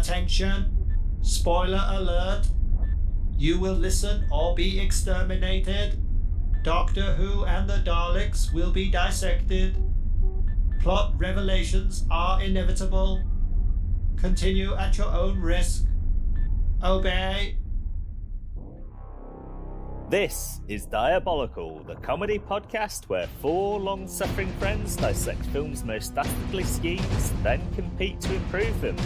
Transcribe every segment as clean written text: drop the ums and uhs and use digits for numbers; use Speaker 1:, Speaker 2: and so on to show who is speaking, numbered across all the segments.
Speaker 1: Attention! Spoiler alert! You will listen or be exterminated. Doctor Who and the Daleks will be dissected. Plot revelations are inevitable. Continue at your own risk. Obey.
Speaker 2: This is Diabolical, the comedy podcast where four long-suffering friends dissect films' most dastardly schemes, then compete to improve them.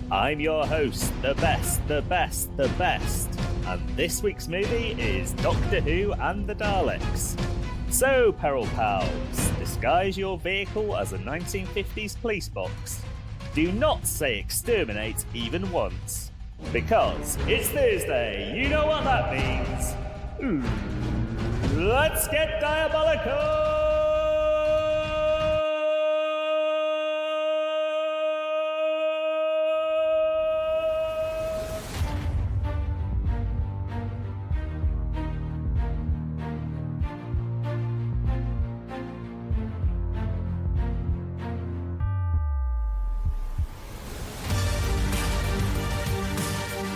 Speaker 2: I'm your host, the best, and this week's movie is Doctor Who and the Daleks. So, Peril Pals, disguise your vehicle as a 1950s police box. Do not say exterminate even once, because it's Thursday, you know what that means. Let's get diabolical!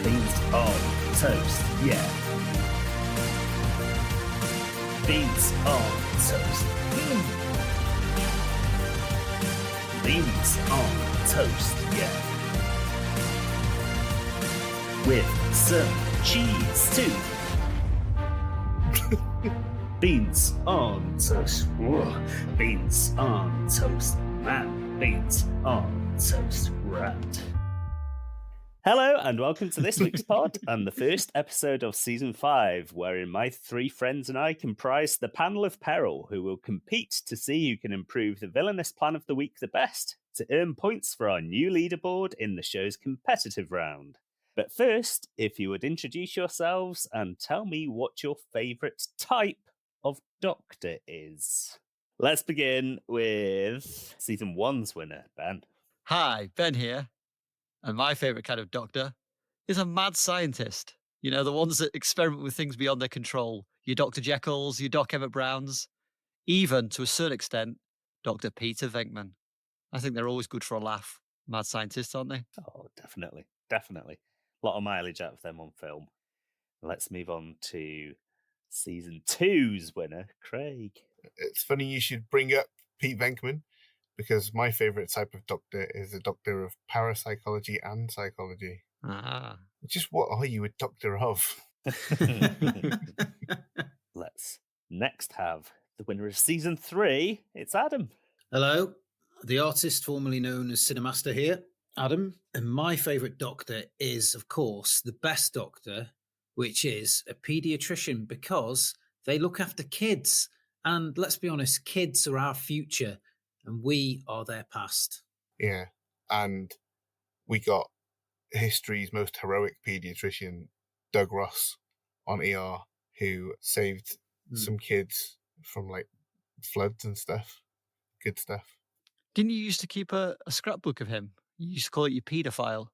Speaker 2: Beans on toast, yeah. Beans on toast. Beans on toast, yeah. With some cheese too. Beans on toast. Whoa. Beans on toast, man. Beans on toast, right. Hello and welcome to this week's pod and the first episode of Season 5, wherein my three friends and I comprise the panel of peril who will compete to see who can improve the villainous plan of the week the best to earn points for our new leaderboard in the show's competitive round. But first, if you would introduce yourselves and tell me what your favourite type of Doctor is. Let's begin with Season 1's winner, Ben.
Speaker 3: Hi, Ben here. And my favourite kind of doctor is a mad scientist. You know, the ones that experiment with things beyond their control. Your Dr. Jekylls, your Doc Emmett Browns, even, to a certain extent, Dr. Peter Venkman. I think they're always good for a laugh. Mad scientists, aren't they?
Speaker 2: Oh, definitely. Definitely. A lot of mileage out of them on film. Let's move on to Season 2's winner, Craig.
Speaker 4: It's funny you should bring up Pete Venkman, because my favourite type of doctor is a doctor of parapsychology and psychology.
Speaker 3: Ah.
Speaker 4: Just what are you a doctor of?
Speaker 2: Let's next have the winner of Season 3. It's Adam.
Speaker 5: Hello, the artist formerly known as Cinemaster here, Adam. And my favourite doctor is, of course, the best doctor, which is a paediatrician, because they look after kids. And let's be honest, kids are our future. And we are their past.
Speaker 4: Yeah, and we got history's most heroic paediatrician, Doug Ross, on ER, who saved some kids from, like, floods and stuff. Good stuff.
Speaker 3: Didn't you used to keep a scrapbook of him? You used to call it your paedophile.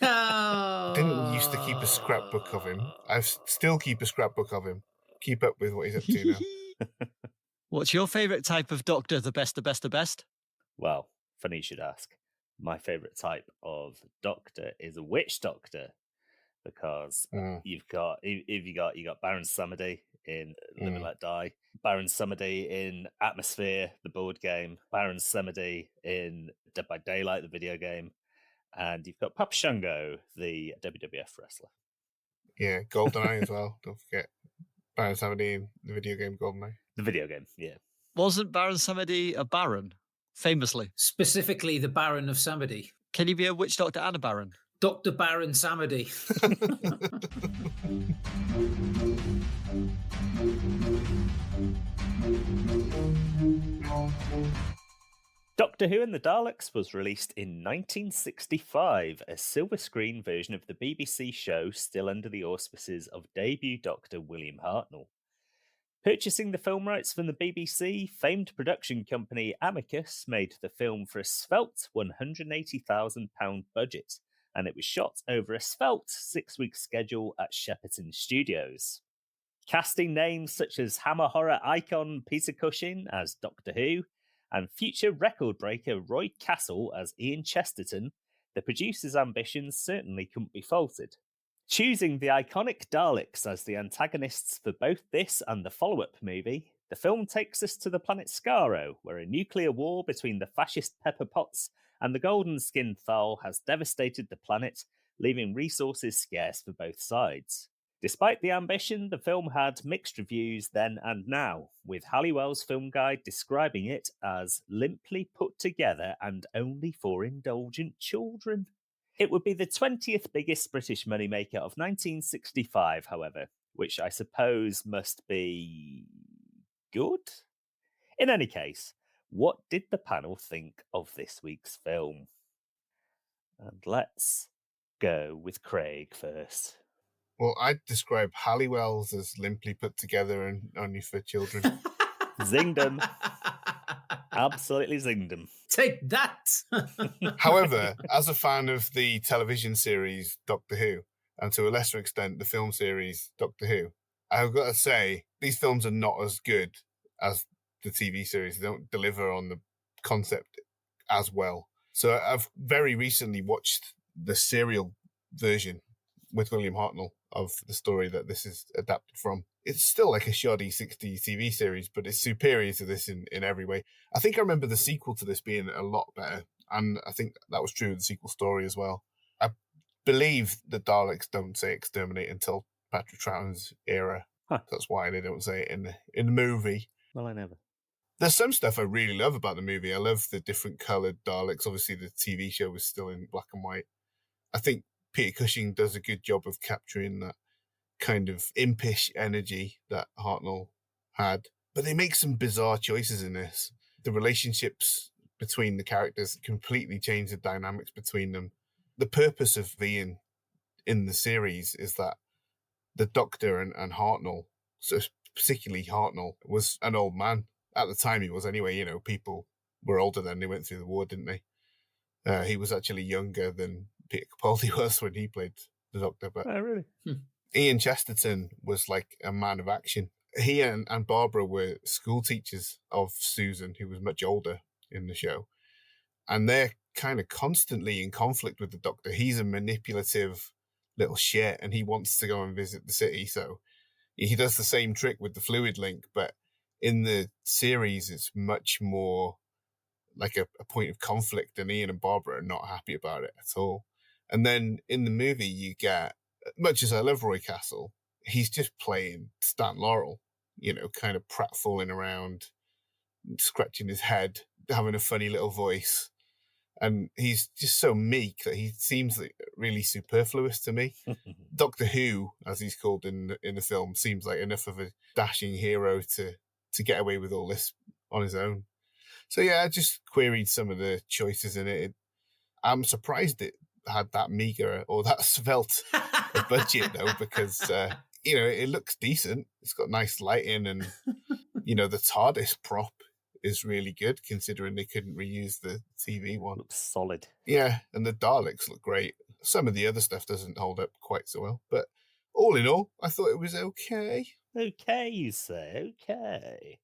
Speaker 4: I didn't used to keep a scrapbook of him. I still keep a scrapbook of him. Keep up with what he's up to now.
Speaker 3: What's your favourite type of doctor, the best?
Speaker 2: Well, funny you should ask. My favourite type of doctor is a witch doctor, because you've got Baron Samedi in Live and Let Die, Baron Samedi in Atmosphere, the board game, Baron Samedi in Dead by Daylight, the video game, and you've got Papa Shango, the WWF wrestler.
Speaker 4: Yeah, GoldenEye as well. Don't forget Baron Samedi in the video game GoldenEye.
Speaker 2: The video game, yeah.
Speaker 3: Wasn't Baron Samedi a baron? Famously.
Speaker 5: Specifically, the Baron of Samedi.
Speaker 3: Can you be a witch doctor and a baron?
Speaker 5: Dr. Baron Samedi.
Speaker 2: Doctor Who and the Daleks was released in 1965, a silver screen version of the BBC show still under the auspices of debut Doctor William Hartnell. Purchasing the film rights from the BBC, famed production company Amicus made the film for a svelte £180,000 budget, and it was shot over a svelte 6-week schedule at Shepperton Studios. Casting names such as Hammer horror icon Peter Cushing as Doctor Who, and future record breaker Roy Castle as Ian Chesterton The producer's ambitions certainly couldn't be faulted. Choosing the iconic Daleks as the antagonists for both this and the follow-up movie, the film takes us to the planet Skaro, where a nuclear war between the fascist Pepper Potts and the golden-skinned Thal has devastated the planet, leaving resources scarce for both sides. Despite the ambition, the film had mixed reviews then and now, with Halliwell's film guide describing it as limply put together and only for indulgent children. It would be the 20th biggest British moneymaker of 1965, however, which I suppose must be good? In any case, what did the panel think of this week's film? And let's go with Craig first.
Speaker 4: Well, I'd describe Halliwell's as limply put together and only for children.
Speaker 2: Zinged him. Absolutely zinged him.
Speaker 5: Take that!
Speaker 4: However, as a fan of the television series Doctor Who, and to a lesser extent the film series Doctor Who, I've got to say, these films are not as good as the TV series. They don't deliver on the concept as well. So I've very recently watched the serial version with William Hartnell of the story that this is adapted from. It's still like a shoddy 60s TV series, but it's superior to this in every way. I think I remember the sequel to this being a lot better, and I think that was true of the sequel story as well. I believe the Daleks don't say exterminate until Patrick Troughton's era.
Speaker 2: Huh.
Speaker 4: That's why they don't say it in the movie.
Speaker 2: Well, I never.
Speaker 4: There's some stuff I really love about the movie. I love the different coloured Daleks. Obviously, the TV show was still in black and white. I think Peter Cushing does a good job of capturing that kind of impish energy that Hartnell had. But they make some bizarre choices in this. The relationships between the characters completely change the dynamics between them. The purpose of being in the series is that the Doctor and Hartnell, so particularly Hartnell, was an old man. At the time he was anyway, you know, people were older then. They went through the war, didn't they? He was actually younger than Peter Capaldi was when he played the Doctor. But
Speaker 2: Oh, really?
Speaker 4: Ian Chesterton was like a man of action. He and Barbara were school teachers of Susan, who was much older in the show. And they're kind of constantly in conflict with the Doctor. He's a manipulative little shit and he wants to go and visit the city. So he does the same trick with the fluid link, but in the series, it's much more like a point of conflict, and Ian and Barbara are not happy about it at all. And then in the movie, you get, much as I love Roy Castle, he's just playing Stan Laurel, you know, kind of pratfalling around, scratching his head, having a funny little voice. And he's just so meek that he seems like really superfluous to me. Doctor Who, as he's called in the film, seems like enough of a dashing hero to get away with all this on his own. So yeah, I just queried some of the choices in it. I'm surprised it had that meager or that svelte a budget though, because you know, it looks decent. It's got nice lighting, and you know, the TARDIS prop is really good considering they couldn't reuse the TV one.
Speaker 2: Looks solid.
Speaker 4: Yeah, and the Daleks look great. Some of the other stuff doesn't hold up quite so well, but all in all, I thought it was okay.
Speaker 2: Okay, you say. Okay.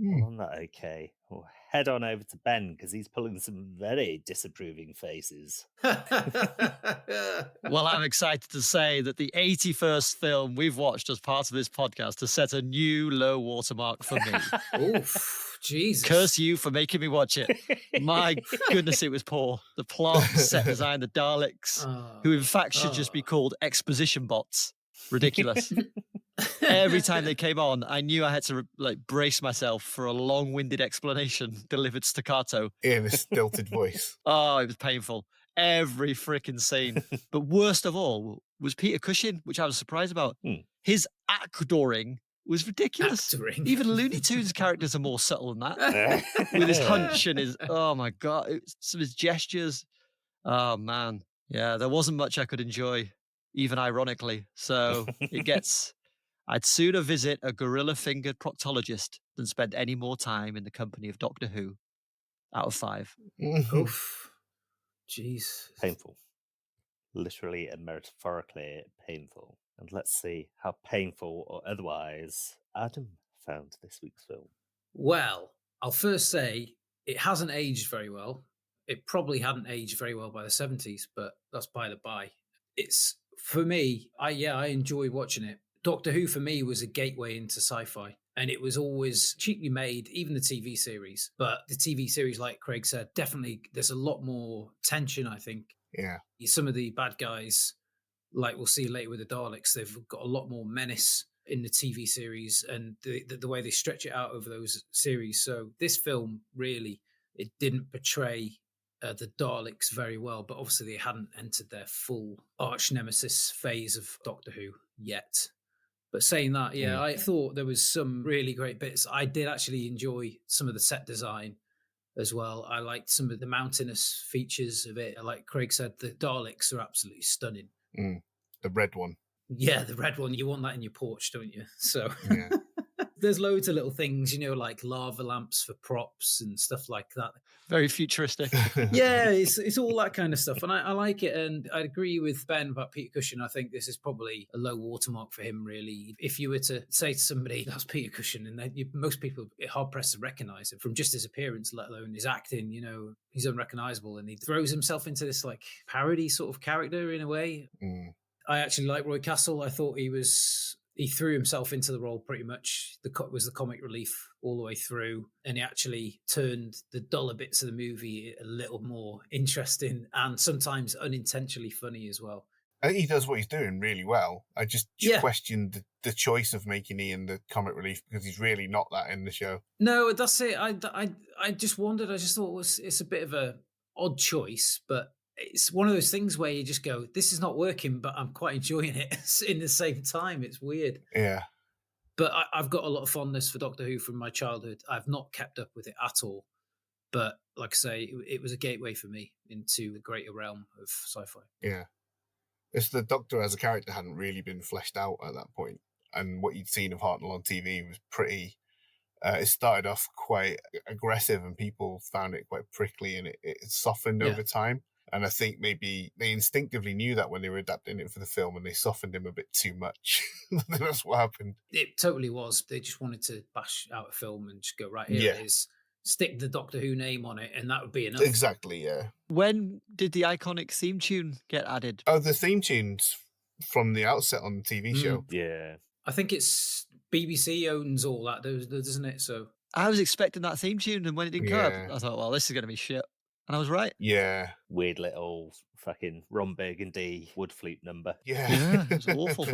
Speaker 4: Hmm.
Speaker 2: Well, I'm not okay. We'll head on over to Ben because he's pulling some very disapproving faces.
Speaker 3: Well, I'm excited to say that the 81st film we've watched as part of this podcast has set a new low watermark for me.
Speaker 5: Oof, Jesus.
Speaker 3: Curse you for making me watch it. My goodness, it was poor. The plot, the set design, the Daleks, who in fact should just be called exposition bots. Ridiculous. Every time they came on, I knew I had to brace myself for a long-winded explanation delivered staccato.
Speaker 4: In a stilted voice.
Speaker 3: Oh, it was painful. Every freaking scene. But worst of all was Peter Cushing, which I was surprised about. His actoring was ridiculous.
Speaker 5: Actoring?
Speaker 3: Even Looney Tunes characters are more subtle than that. With his hunch and his, oh my God, some of his gestures. Oh man. Yeah, there wasn't much I could enjoy, even ironically. So it gets... I'd sooner visit a gorilla-fingered proctologist than spend any more time in the company of Doctor Who. Out of 5.
Speaker 5: Oof. Jeez.
Speaker 2: Painful. Literally and metaphorically painful. And let's see how painful or otherwise Adam found this week's film.
Speaker 5: Well, I'll first say it hasn't aged very well. it probably hadn't aged very well by the 70s, but that's by the by. It's, for me, I enjoy watching it. Doctor Who, for me, was a gateway into sci-fi. And it was always cheaply made, even the TV series. But the TV series, like Craig said, definitely there's a lot more tension, I think.
Speaker 4: Yeah.
Speaker 5: Some of the bad guys, like we'll see later with the Daleks, they've got a lot more menace in the TV series and the way they stretch it out over those series. So this film, really, it didn't portray the Daleks very well, but obviously they hadn't entered their full arch nemesis phase of Doctor Who yet. But saying that, I thought there was some really great bits. I did actually enjoy some of the set design as well. I liked some of the mountainous features of it. Like Craig said, the Daleks are absolutely stunning.
Speaker 4: The red one.
Speaker 5: Yeah, the red one. You want that in your porch, don't you? So
Speaker 4: Yeah.
Speaker 5: there's loads of little things, like lava lamps for props and stuff like that.
Speaker 3: Very futuristic.
Speaker 5: Yeah, it's all that kind of stuff. And I like it. And I agree with Ben about Peter Cushing. I think this is probably a low watermark for him, really. If you were to say to somebody, that's Peter Cushing, and most people are hard-pressed to recognise him from just his appearance, let alone his acting, he's unrecognisable. And he throws himself into this like parody sort of character in a way. I actually like Roy Castle. I thought he threw himself into the role pretty much. Was the comic relief all the way through, and he actually turned the duller bits of the movie a little more interesting and sometimes unintentionally funny as well.
Speaker 4: I think he does what he's doing really well. I just questioned the choice of making Ian the comic relief because he's really not that in the show.
Speaker 5: No, that's it. I just wondered. I just thought it's a bit of a odd choice, but it's one of those things where you just go, this is not working, but I'm quite enjoying it in the same time. It's weird.
Speaker 4: Yeah.
Speaker 5: But I've got a lot of fondness for Doctor Who from my childhood. I've not kept up with it at all. But like I say, it was a gateway for me into the greater realm of sci-fi.
Speaker 4: Yeah. It's the Doctor as a character hadn't really been fleshed out at that point. And what you'd seen of Hartnell on TV was pretty... it started off quite aggressive and people found it quite prickly, and it softened over time. And I think maybe they instinctively knew that when they were adapting it for the film, and they softened him a bit too much. That's what happened.
Speaker 5: It totally was. They just wanted to bash out a film and just go, right, here it is. Stick the Doctor Who name on it, and that would be enough.
Speaker 4: Exactly, yeah.
Speaker 3: When did the iconic theme tune get added?
Speaker 4: Oh, the theme tunes from the outset on the TV show.
Speaker 2: Yeah.
Speaker 5: I think it's BBC owns all that, doesn't it? So
Speaker 3: I was expecting that theme tune, and when it didn't come up, I thought, well, this is going to be shit. And I was right.
Speaker 4: Yeah.
Speaker 2: Weird little fucking Ron Burgundy wood flute number.
Speaker 4: Yeah.
Speaker 3: It was awful.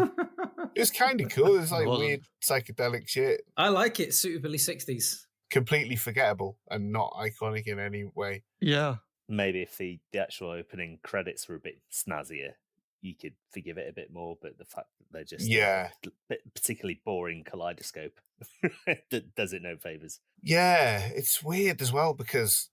Speaker 4: It was kind of cool. It was like weird psychedelic shit.
Speaker 5: I like it. Suitably 60s.
Speaker 4: Completely forgettable and not iconic in any way.
Speaker 3: Yeah.
Speaker 2: Maybe if the actual opening credits were a bit snazzier, you could forgive it a bit more, but the fact that they're just a particularly boring kaleidoscope that does it no favours.
Speaker 4: Yeah, it's weird as well because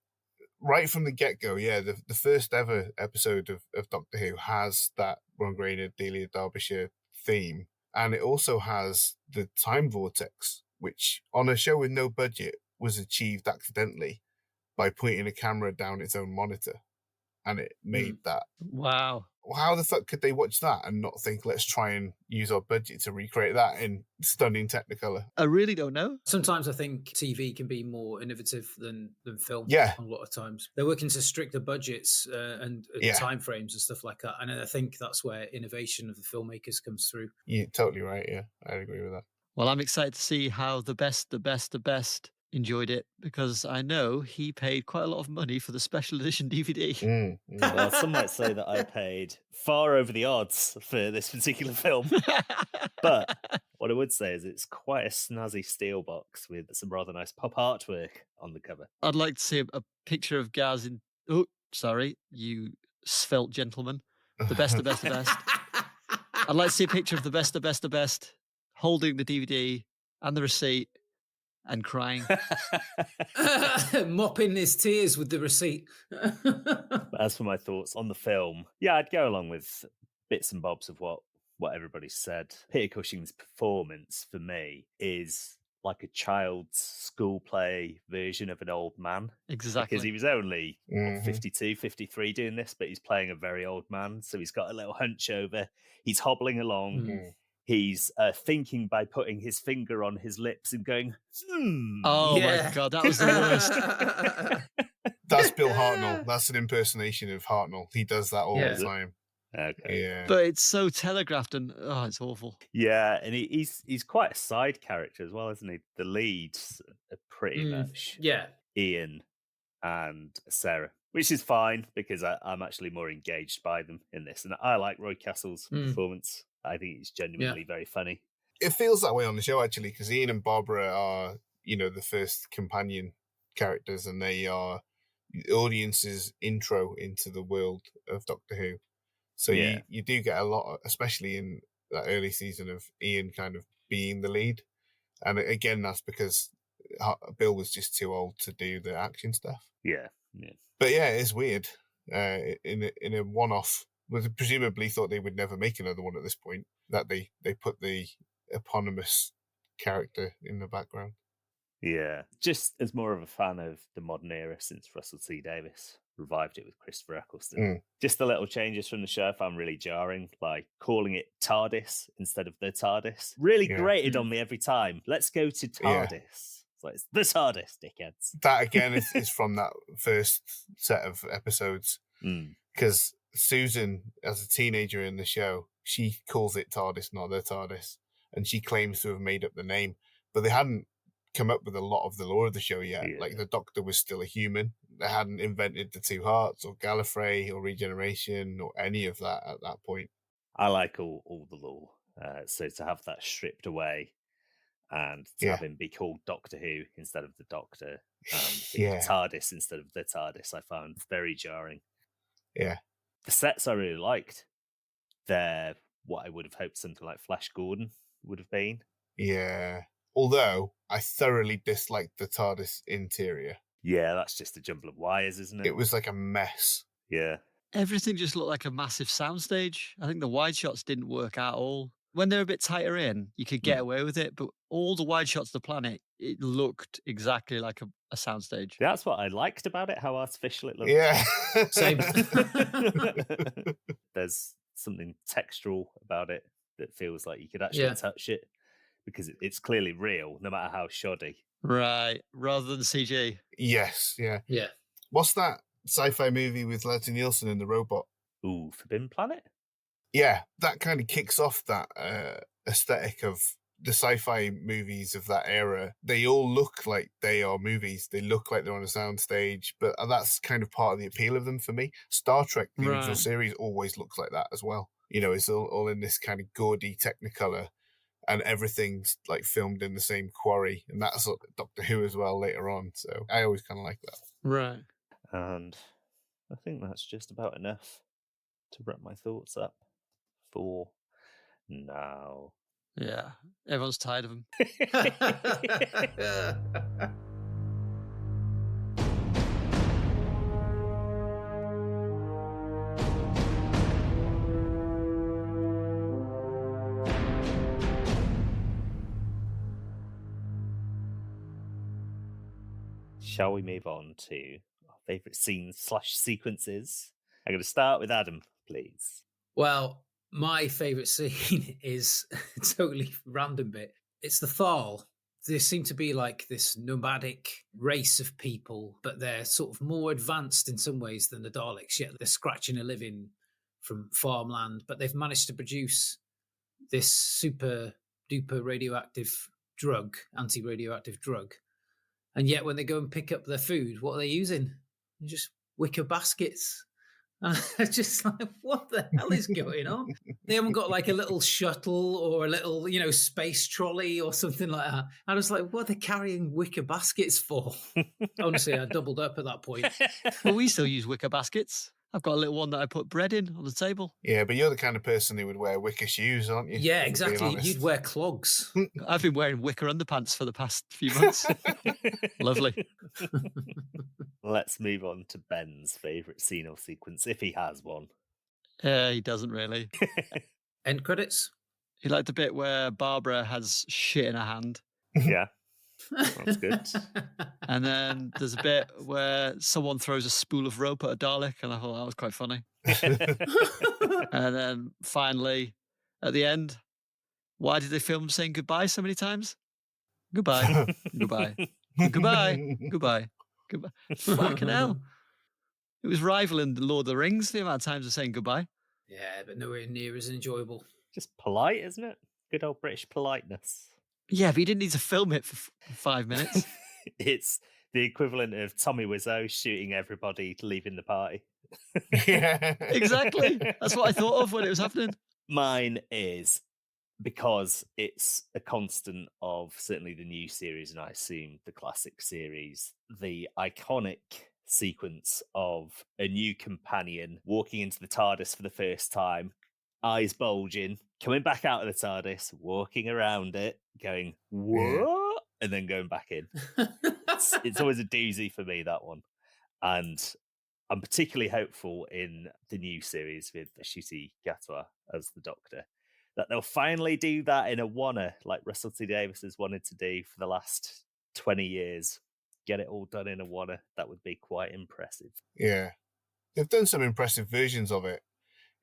Speaker 4: right from the get-go, the first ever episode of Doctor Who has that Ron Grainer, Delia Derbyshire theme, and it also has the time vortex, which on a show with no budget was achieved accidentally by pointing a camera down its own monitor, and it made that.
Speaker 3: Wow.
Speaker 4: How the fuck could they watch that and not think, let's try and use our budget to recreate that in stunning Technicolor?
Speaker 3: I really don't know.
Speaker 5: Sometimes I think TV can be more innovative than film.
Speaker 4: Yeah.
Speaker 5: A lot of times. They're working to stricter budgets and time frames and stuff like that. And I think that's where innovation of the filmmakers comes through.
Speaker 4: You're totally right, yeah. I agree with that.
Speaker 3: Well, I'm excited to see how the best enjoyed it, because I know he paid quite a lot of money for the special edition DVD.
Speaker 2: Well, some might say that I paid far over the odds for this particular film. But what I would say is it's quite a snazzy steel box with some rather nice pop artwork on the cover.
Speaker 3: I'd like to see a picture of Gaz in... Oh, sorry, you svelte gentleman. The best. I'd like to see a picture of the best holding the DVD and the receipt and crying.
Speaker 5: Mopping his tears with the receipt.
Speaker 2: But as for my thoughts on the film, I'd go along with bits and bobs of what everybody said. Peter Cushing's performance for me is like a child's school play version of an old man.
Speaker 3: Exactly.
Speaker 2: Because he was only 52, 53 doing this, but he's playing a very old man. So he's got a little hunch over. He's hobbling along. He's thinking by putting his finger on his lips and going,
Speaker 3: Oh my God, that was the worst.
Speaker 4: That's Bill Hartnell. That's an impersonation of Hartnell. He does that all
Speaker 5: Yeah.
Speaker 4: the time.
Speaker 2: Okay.
Speaker 4: Yeah.
Speaker 3: But it's so telegraphed and it's awful.
Speaker 2: Yeah, and he's quite a side character as well, isn't he? The leads are pretty much
Speaker 5: Yeah.
Speaker 2: Ian and Sarah, which is fine because I'm actually more engaged by them in this. And I like Roy Castle's performance. I think he's genuinely very funny.
Speaker 4: It feels that way on the show, actually, because Ian and Barbara are, the first companion characters, and they are the audience's intro into the world of Doctor Who. So you do get a lot, especially in that early season, of Ian kind of being the lead. And again, that's because Bill was just too old to do the action stuff.
Speaker 2: Yeah.
Speaker 4: But yeah, it's weird. In a one-off, presumably thought they would never make another one at this point, that they put the eponymous character in the background.
Speaker 2: Yeah. Just as more of a fan of the modern era since Russell T Davies revived it with Christopher Eccleston. Just the little changes from the show I found really jarring, like calling it TARDIS instead of the TARDIS. Really grated on me every time. Let's go to TARDIS. It's like, it's the TARDIS, dickheads.
Speaker 4: That again is from that first set of episodes. Because Susan, as a teenager in the show, she calls it TARDIS, not the TARDIS. And she claims to have made up the name. But they hadn't come up with a lot of the lore of the show yet. Like, the Doctor was still a human. They hadn't invented the Two Hearts or Gallifrey or regeneration or any of that at that point.
Speaker 2: I like all the lore. So to have that stripped away and to have him be called Doctor Who instead of the Doctor, the TARDIS instead of the TARDIS, I found very jarring.
Speaker 4: Yeah.
Speaker 2: The sets I really liked. They're what I would have hoped something like Flash Gordon would have been.
Speaker 4: Yeah. Although I thoroughly disliked the TARDIS interior.
Speaker 2: Yeah, that's just a jumble of wires, isn't it?
Speaker 4: It was like a mess.
Speaker 2: Yeah.
Speaker 3: Everything just looked like a massive soundstage. I think the wide shots didn't work at all. When they're a bit tighter in, you could get away with it, but all the wide shots of the planet, it looked exactly like a soundstage.
Speaker 2: That's what I liked about it, how artificial it looked.
Speaker 4: Yeah.
Speaker 5: Same.
Speaker 2: There's something textural about it that feels like you could actually touch it because it's clearly real, no matter how shoddy.
Speaker 3: Right, rather than CG.
Speaker 4: Yes, yeah.
Speaker 5: Yeah.
Speaker 4: What's that sci-fi movie with Leslie Nielsen and the robot?
Speaker 2: Ooh, Forbidden Planet?
Speaker 4: Yeah, that kind of kicks off that aesthetic of the sci-fi movies of that era. They all look like they are movies. They look like they're on a soundstage, but that's kind of part of the appeal of them for me. Star Trek, the original series, always looks like that as well. It's all in this kind of gaudy Technicolor, and everything's like filmed in the same quarry, and that's Doctor Who as well later on. So I always kind of like that.
Speaker 3: Right.
Speaker 2: And I think that's just about enough to wrap my thoughts up for now.
Speaker 3: Yeah, everyone's tired of him.
Speaker 2: Shall we move on to our favourite scenes / sequences? I'm going to start with Adam, please.
Speaker 5: Well, my favourite scene is a totally random bit. It's the Thal. There seem to be like this nomadic race of people, but they're sort of more advanced in some ways than the Daleks. Yet they're scratching a living from farmland, but they've managed to produce this super duper radioactive drug, anti-radioactive drug. And yet when they go and pick up their food, what are they using? They're just wicker baskets. And I'm just like, what the hell is going on? They haven't got like a little shuttle or a little, space trolley or something like that. I was like, what are they carrying wicker baskets for? Honestly, I doubled up at that point.
Speaker 3: Well, we still use wicker baskets. I've got a little one that I put bread in on the table.
Speaker 4: Yeah, but you're the kind of person who would wear wicker shoes, aren't you?
Speaker 5: Yeah, exactly. You'd wear clogs.
Speaker 3: I've been wearing wicker underpants for the past few months. Lovely.
Speaker 2: Let's move on to Ben's favourite scene or sequence, if he has one.
Speaker 3: He doesn't really.
Speaker 5: End credits?
Speaker 3: He liked the bit where Barbara has shit in her hand.
Speaker 2: Yeah. That's good.
Speaker 3: And then there's a bit where someone throws a spool of rope at a Dalek, and I thought that was quite funny. And then finally, at the end, why did they film saying goodbye so many times? Goodbye, goodbye, goodbye, goodbye, goodbye. Fucking hell. It was rivaling the Lord of the Rings, the amount of times they're saying goodbye.
Speaker 5: Yeah, but nowhere near as enjoyable.
Speaker 2: Just polite, isn't it? Good old British politeness.
Speaker 3: Yeah, but you didn't need to film it for 5 minutes.
Speaker 2: It's the equivalent of Tommy Wiseau shooting everybody leaving the party.
Speaker 4: Yeah.
Speaker 3: Exactly. That's what I thought of when it was happening.
Speaker 2: Mine is because it's a constant of certainly the new series, and I assume the classic series, the iconic sequence of a new companion walking into the TARDIS for the first time, eyes bulging, coming back out of the TARDIS, walking around it, going, what? And then going back in. It's always a doozy for me, that one. And I'm particularly hopeful in the new series with Ncuti Gatwa as the Doctor that they'll finally do that in a wanna, like Russell T Davies has wanted to do for the last 20 years. Get it all done in a wanna. That would be quite impressive.
Speaker 4: Yeah. They've done some impressive versions of it.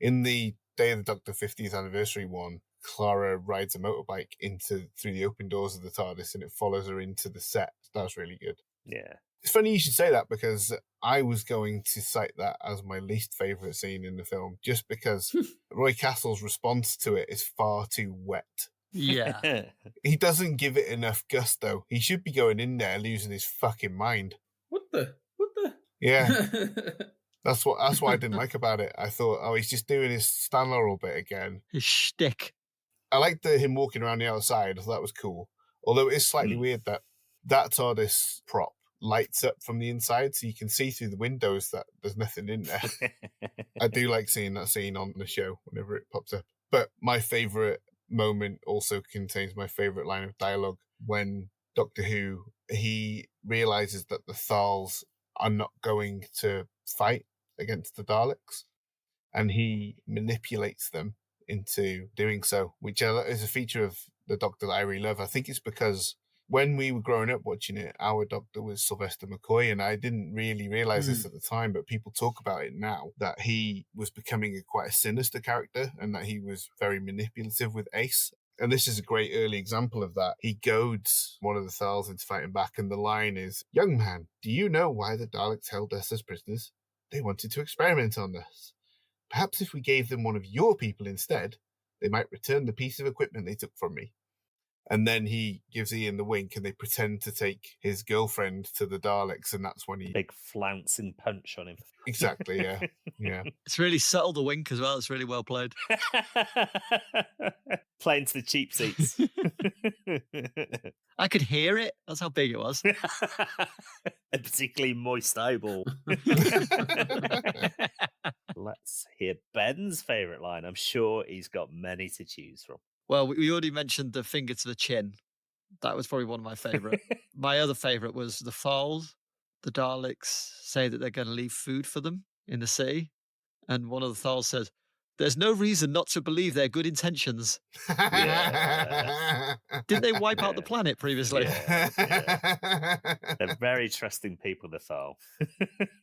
Speaker 4: In the Day of the Doctor 50th anniversary one, Clara rides a motorbike through the open doors of the TARDIS and it follows her into the set. That was really good.
Speaker 2: Yeah.
Speaker 4: It's funny you should say that because I was going to cite that as my least favourite scene in the film just because Roy Castle's response to it is far too wet.
Speaker 3: Yeah.
Speaker 4: He doesn't give it enough gusto. He should be going in there losing his fucking mind.
Speaker 5: What the?
Speaker 4: Yeah. That's what I didn't like about it. I thought, oh, he's just doing his Stan Laurel bit again.
Speaker 3: His shtick.
Speaker 4: I liked him walking around the outside. I thought that was cool. Although it is slightly weird that TARDIS prop lights up from the inside so you can see through the windows that there's nothing in there. I do like seeing that scene on the show whenever it pops up. But my favourite moment also contains my favourite line of dialogue when Doctor Who, he realises that the Thals are not going to fight against the Daleks and he manipulates them into doing so, which is a feature of the Doctor that I really love. I think it's because when we were growing up watching it, our Doctor was Sylvester McCoy, and I didn't really realise this at the time, but people talk about it now, that he was becoming quite a sinister character and that he was very manipulative with Ace. And this is a great early example of that. He goads one of the Thals into fighting back, and the line is, "Young man, do you know why the Daleks held us as prisoners? They wanted to experiment on us. Perhaps if we gave them one of your people instead, they might return the piece of equipment they took from me." And then he gives Ian the wink and they pretend to take his girlfriend to the Daleks, and that's when he...
Speaker 2: Big flouncing punch on him.
Speaker 4: Exactly, yeah. Yeah.
Speaker 3: It's really subtle, the wink as well. It's really well played.
Speaker 2: Playing to the cheap seats.
Speaker 3: I could hear it. That's how big it was.
Speaker 2: A particularly moist eyeball. Let's hear Ben's favourite line. I'm sure he's got many to choose from.
Speaker 3: Well, we already mentioned the finger to the chin. That was probably one of my favourite. My other favourite was the Thals. The Daleks say that they're going to leave food for them in the sea. And one of the Thals says, "There's no reason not to believe their good intentions."
Speaker 2: Yeah.
Speaker 3: Didn't they wipe out the planet previously?
Speaker 2: Yeah. They're very trusting people, the Thal.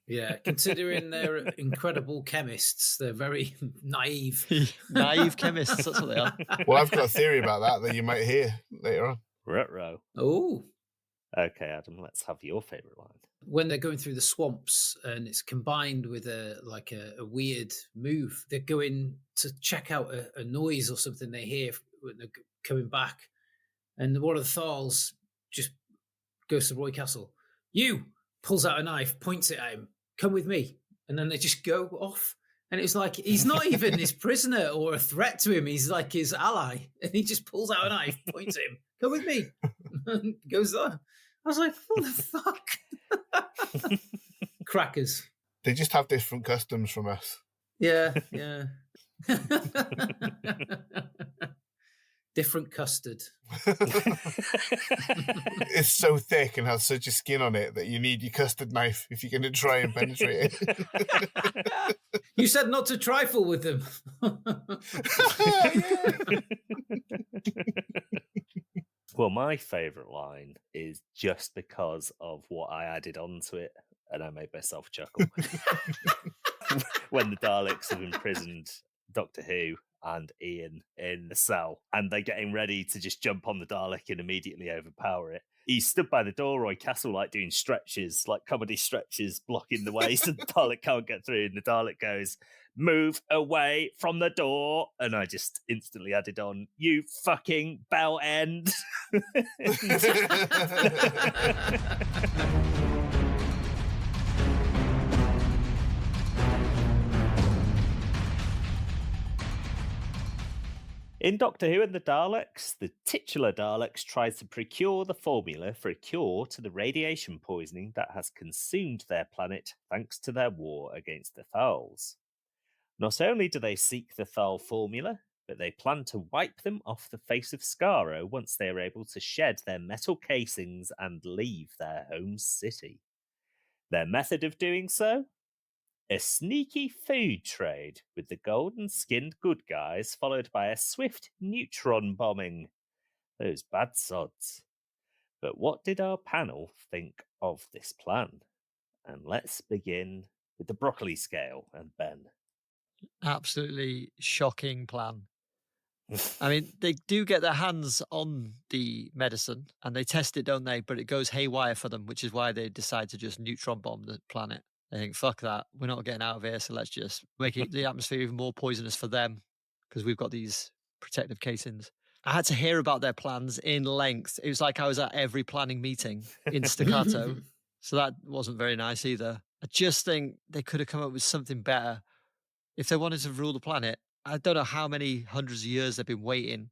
Speaker 5: Yeah, considering they're incredible chemists, they're very naive.
Speaker 3: Naive chemists, that's what they are.
Speaker 4: Well, I've got a theory about that you might hear later on.
Speaker 2: Ruh-roh.
Speaker 5: Oh.
Speaker 2: Okay, Adam, let's have your favourite line.
Speaker 5: When they're going through the swamps and it's combined with a weird move, they're going to check out a noise or something they hear when they're coming back. And one of the Thals just goes to Roy Castle. "You!" Pulls out a knife, points it at him. "Come with me." And then they just go off. And it's like, he's not even his prisoner or a threat to him. He's like his ally. And he just pulls out a knife, points at him. "Come with me." And goes there. I was like, what the fuck? Crackers.
Speaker 4: They just have different customs from us.
Speaker 5: Yeah. Different custard.
Speaker 4: It's so thick and has such a skin on it that you need your custard knife if you're going to try and penetrate it.
Speaker 5: You said not to trifle with them.
Speaker 2: Well, my favourite line is just because of what I added onto it, and I made myself chuckle. When the Daleks have imprisoned Doctor Who, and Ian in the cell, and they're getting ready to just jump on the Dalek and immediately overpower it. He's stood by the doorway castle, like doing stretches, like comedy stretches, blocking the way so the Dalek can't get through. And the Dalek goes, "Move away from the door." And I just instantly added on, "You fucking bell end." In Doctor Who and the Daleks, the titular Daleks tries to procure the formula for a cure to the radiation poisoning that has consumed their planet thanks to their war against the Thals. Not only do they seek the Thal formula, but they plan to wipe them off the face of Skaro once they are able to shed their metal casings and leave their home city. Their method of doing so? A sneaky food trade with the golden-skinned good guys, followed by a swift neutron bombing. Those bad sods. But what did our panel think of this plan? And let's begin with the broccoli scale and Ben.
Speaker 3: Absolutely shocking plan. I mean, they do get their hands on the medicine and they test it, don't they? But it goes haywire for them, which is why they decide to just neutron bomb the planet. They think, fuck that, we're not getting out of here, so let's just make the atmosphere even more poisonous for them because we've got these protective casings. I had to hear about their plans in length. It was like I was at every planning meeting in staccato, so that wasn't very nice either. I just think they could have come up with something better. If they wanted to rule the planet, I don't know how many hundreds of years they've been waiting.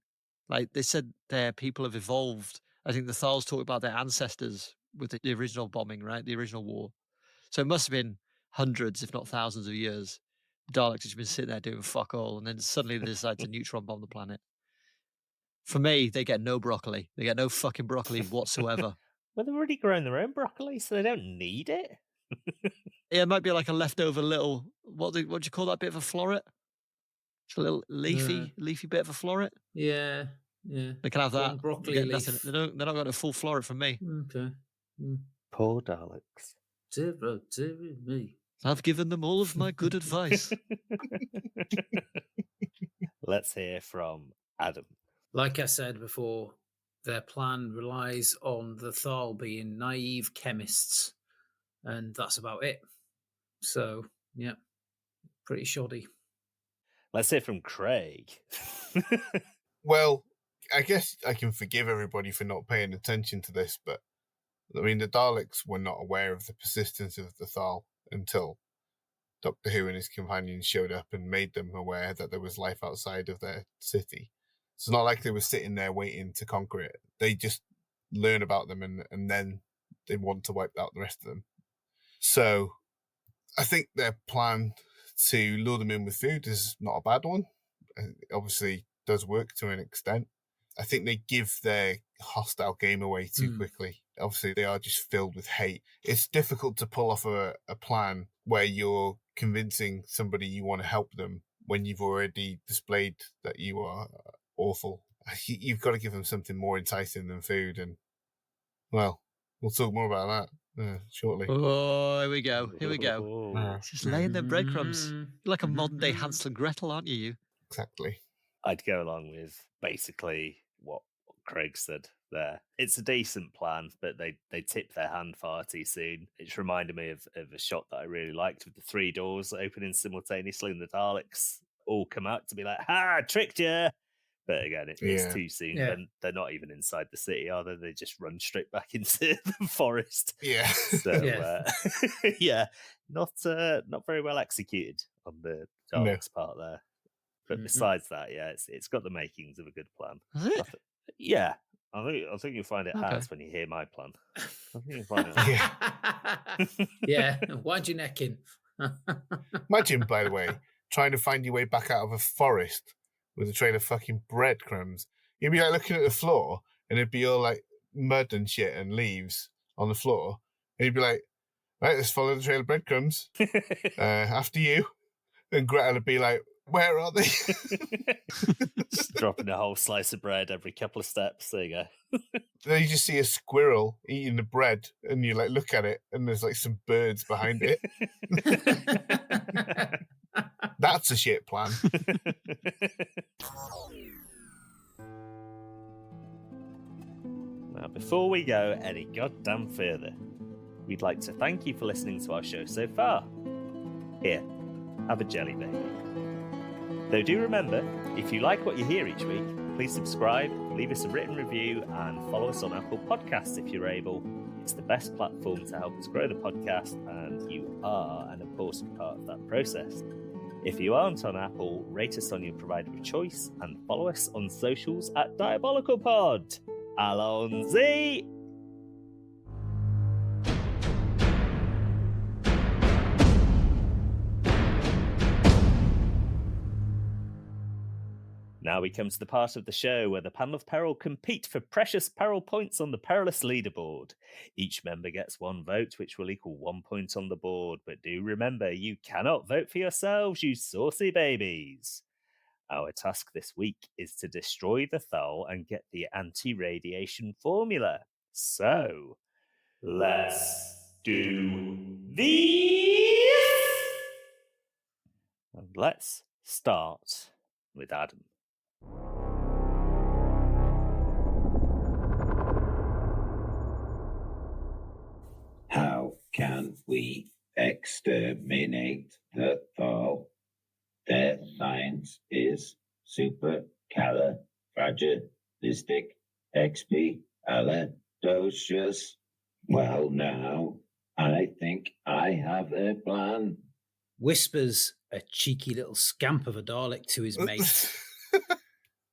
Speaker 3: Like they said, their people have evolved. I think the Thals talk about their ancestors with the original bombing, right? The original war. So it must have been hundreds, if not thousands of years. The Daleks have just been sitting there doing fuck all, and then suddenly they decide to neutron bomb the planet. For me, they get no broccoli. They get no fucking broccoli whatsoever.
Speaker 2: Well, they've already grown their own broccoli, so they don't need it.
Speaker 3: Yeah, it might be like a leftover little, what do you call that bit of a floret? It's a little leafy bit of a floret.
Speaker 5: Yeah.
Speaker 3: They can have
Speaker 5: One
Speaker 3: that.
Speaker 5: broccoli leaf.
Speaker 3: They're not got a full floret from me.
Speaker 5: Okay.
Speaker 2: Poor Daleks.
Speaker 5: Zero, me.
Speaker 3: I've given them all of my good advice.
Speaker 2: Let's hear from Adam.
Speaker 5: Like I said before, their plan relies on the Thal being naive chemists, and that's about it. So, yeah, pretty shoddy.
Speaker 2: Let's hear from Craig.
Speaker 4: Well, I guess I can forgive everybody for not paying attention to this, but I mean, the Daleks were not aware of the persistence of the Thal until Doctor Who and his companions showed up and made them aware that there was life outside of their city. It's not like they were sitting there waiting to conquer it. They just learn about them and then they want to wipe out the rest of them. So I think their plan to lure them in with food is not a bad one. It obviously does work to an extent. I think they give their hostile game away too quickly. Obviously, they are just filled with hate. It's difficult to pull off a plan where you're convincing somebody you want to help them when you've already displayed that you are awful. You've got to give them something more enticing than food. And, well, we'll talk more about that shortly.
Speaker 3: Oh, here we go. It's just laying them breadcrumbs. You're like a modern day Hansel and Gretel, aren't you?
Speaker 4: Exactly.
Speaker 2: I'd go along with basically what Craig said there. It's a decent plan, but they tip their hand far too soon. It's reminded me of a shot that I really liked with the three doors opening simultaneously and the Daleks all come out to be like, "Ha, tricked you!" But again, it's too soon.
Speaker 5: Yeah.
Speaker 2: They're not even inside the city, are they? They just run straight back into the forest.
Speaker 4: Yeah.
Speaker 2: So, not very well executed on the Daleks' part there. But besides that, it's got the makings of a good plan.
Speaker 3: Is it?
Speaker 2: I think you'll find it has when you hear my plan. I think you'll find it.
Speaker 5: Yeah. Why'd you neck in?
Speaker 4: Imagine, by the way, trying to find your way back out of a forest with a trail of fucking breadcrumbs. You'd be like looking at the floor and it'd be all like mud and shit and leaves on the floor. And you'd be like, right, let's follow the trail of breadcrumbs. After you. And Gretel would be like, where are they?
Speaker 2: Just dropping a whole slice of bread every couple of steps. There you go.
Speaker 4: Then you just see a squirrel eating the bread and you like look at it and there's like some birds behind it. That's a shit plan.
Speaker 2: Now, before we go any goddamn further, we'd like to thank you for listening to our show so far. Here, have a jelly baby. Though do remember, if you like what you hear each week, please subscribe, leave us a written review, and follow us on Apple Podcasts if you're able. It's the best platform to help us grow the podcast, and you are an important part of that process. If you aren't on Apple, rate us on your provider of choice, and follow us on socials at DiabolicalPod. Allons-y! Now we come to the part of the show where the panel of peril compete for precious peril points on the perilous leaderboard. Each member gets 1 vote, which will equal 1 point on the board. But do remember, you cannot vote for yourselves, you saucy babies. Our task this week is to destroy the Thal and get the anti-radiation formula. So, let's do this! And let's start with Adam.
Speaker 6: How can we exterminate the Thal? Their science is supercalifragilisticexpialidocious. Well, now, I think I have a plan.
Speaker 5: Whispers a cheeky little scamp of a Dalek to his mate.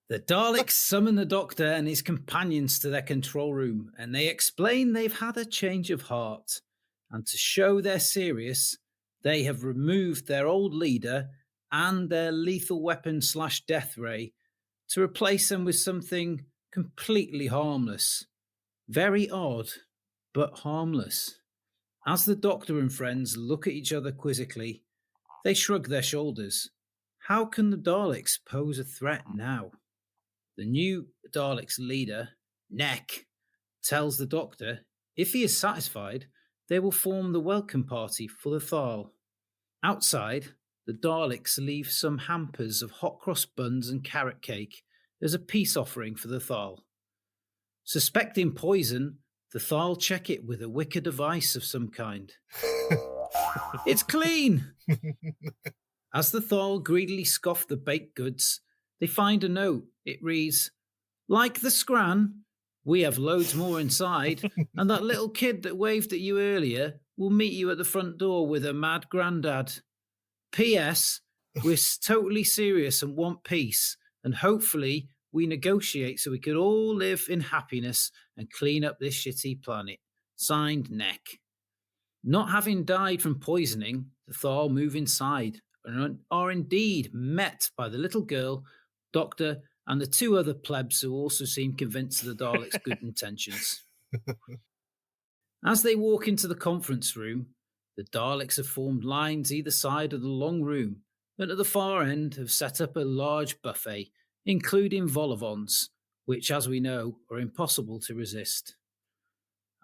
Speaker 5: The Daleks summon the Doctor and his companions to their control room, and they explain they've had a change of heart. And to show they're serious, they have removed their old leader and their lethal weapon / death ray to replace them with something completely harmless. Very odd, but harmless. As the Doctor and friends look at each other quizzically, they shrug their shoulders. How can the Daleks pose a threat now? The new Daleks leader, Neck, tells the Doctor if he is satisfied, they will form the welcome party for the Thal. Outside, the Daleks leave some hampers of hot cross buns and carrot cake as a peace offering for the Thal. Suspecting poison, the Thal check it with a wicker device of some kind. It's clean! As the Thal greedily scoff the baked goods, they find a note. It reads, "Like the Scran, we have loads more inside, and that little kid that waved at you earlier will meet you at the front door with her mad granddad. P.S. We're totally serious and want peace, and hopefully we negotiate so we could all live in happiness and clean up this shitty planet. Signed, Neck." Not having died from poisoning, the Thal move inside and are indeed met by the little girl, Doctor, and the 2 other plebs who also seem convinced of the Daleks' good intentions. As they walk into the conference room, the Daleks have formed lines either side of the long room, and at the far end have set up a large buffet, including vol-au-vents, which, as we know, are impossible to resist.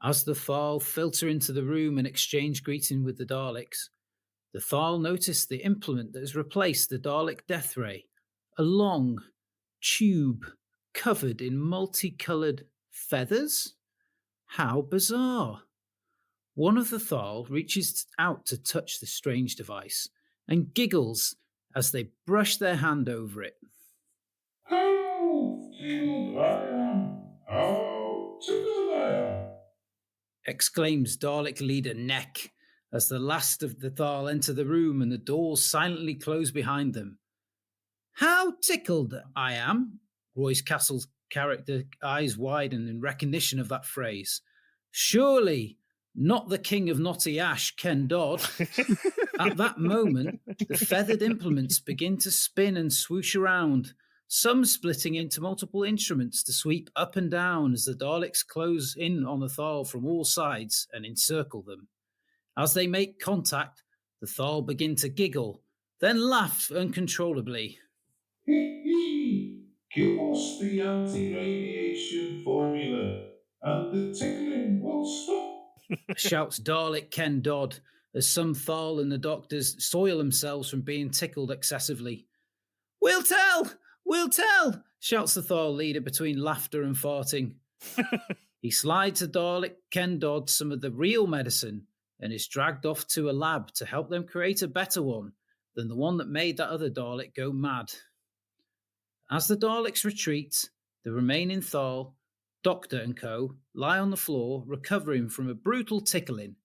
Speaker 5: As the Thal filter into the room and exchange greeting with the Daleks, the Thal notice the implement that has replaced the Dalek death ray, a long tube covered in multicoloured feathers? How bizarre! One of the Thal reaches out to touch the strange device and giggles as they brush their hand over it.
Speaker 6: How cute I am! How tickled I am!
Speaker 5: Exclaims Dalek leader Neck as the last of the Thal enter the room and the doors silently close behind them. How tickled I am! Royce Castle's character eyes widen in recognition of that phrase. Surely not the King of Knotty Ash, Ken Dodd. At that moment, the feathered implements begin to spin and swoosh around, some splitting into multiple instruments to sweep up and down as the Daleks close in on the Thal from all sides and encircle them. As they make contact, the Thal begin to giggle, then laugh uncontrollably.
Speaker 6: Give us the anti-radiation formula, and the tickling will stop.
Speaker 5: Shouts Dalek Ken Dodd as some Thal and the doctors soil themselves from being tickled excessively. "We'll tell! We'll tell!" shouts the Thal leader between laughter and farting. He slides a Dalek Ken Dodd some of the real medicine and is dragged off to a lab to help them create a better one than the one that made that other Dalek go mad. As the Daleks retreat, the remaining Thal, Doctor and co. lie on the floor, recovering from a brutal tickling.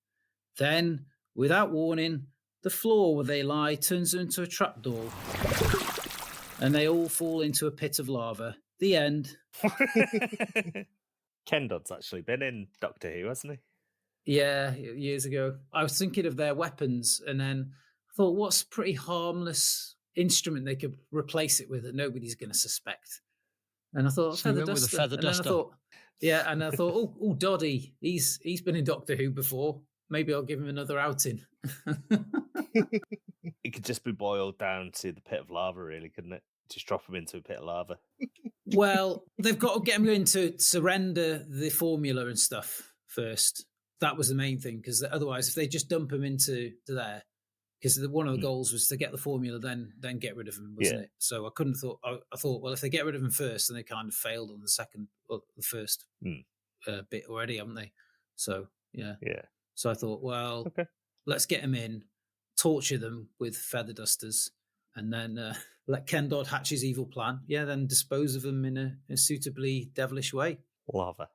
Speaker 5: Then, without warning, the floor where they lie turns into a trapdoor, and they all fall into a pit of lava. The end.
Speaker 2: Ken Dodd's actually been in Doctor Who, hasn't
Speaker 5: Yeah, years ago. I was thinking of their weapons, and then I thought, what's a pretty harmless instrument they could replace it with that nobody's going to suspect? And I thought,
Speaker 3: So you
Speaker 5: feather
Speaker 3: went with a
Speaker 5: duster.
Speaker 3: feather
Speaker 5: And then I
Speaker 3: duster.
Speaker 5: thought, yeah, and I thought, oh, Doddy, he's been in Doctor Who before. Maybe I'll give him another outing.
Speaker 2: he? It could just be boiled down to the pit of lava, really, couldn't it? Just drop him into a pit of lava.
Speaker 5: Well, they've got to get him in to surrender the formula and stuff first. That was the main thing, because otherwise, if they just dump him into there, because one of the goals was to get the formula, then get rid of him, wasn't it? So I couldn't thought. I thought, well, if they get rid of him first, then they kind of failed on the first bit already, haven't they? So yeah. So I thought, well, let's get him in, torture them with feather dusters, and then let Ken Dodd hatch his evil plan. Yeah, then dispose of them in a suitably devilish way.
Speaker 2: Lava.